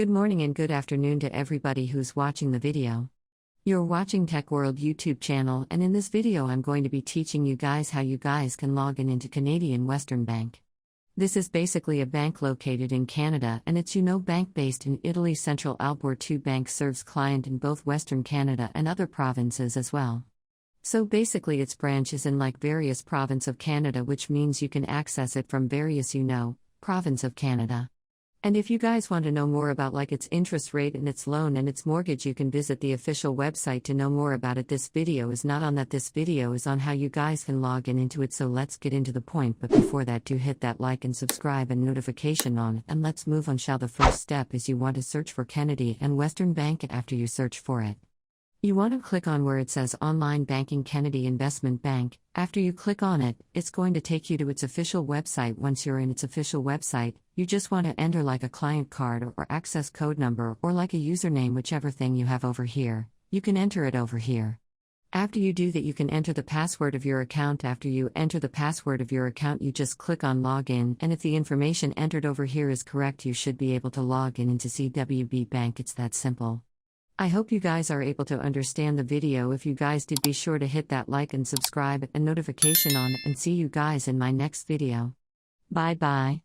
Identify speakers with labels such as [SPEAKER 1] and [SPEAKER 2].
[SPEAKER 1] Good morning and good afternoon to everybody who's watching the video. You're watching Tech World YouTube channel, and in this video I'm going to be teaching you guys how you guys can log in into Canadian Western Bank. This is basically a bank located in Canada, and it's bank based in Italy. Central Albor 2 Bank serves client in both Western Canada and other provinces as well. So basically its branch is in various province of Canada, which means you can access it from various province of Canada. And if you guys want to know more about its interest rate and its loan and its mortgage, you can visit the official website to know more about it. This video is not on that. This video is on how you guys can log in into it. So let's get into the point, but before that, do hit that like and subscribe and notification on, and let's move on. The first step is you want to search for Kennedy and Western Bank. After you search for it, you want to click on where it says Online Banking Kennedy Investment Bank. After you click on it, it's going to take you to its official website. Once you're in its official website, you just want to enter a client card or access code number or a username, whichever thing you have over here. You can enter it over here. After you do that, you can enter the password of your account. After you enter the password of your account, you just click on Login, and if the information entered over here is correct, you should be able to log in into CWB Bank. It's that simple. I hope you guys are able to understand the video. If you guys did, be sure to hit that like and subscribe and notification on, and see you guys in my next video. Bye bye.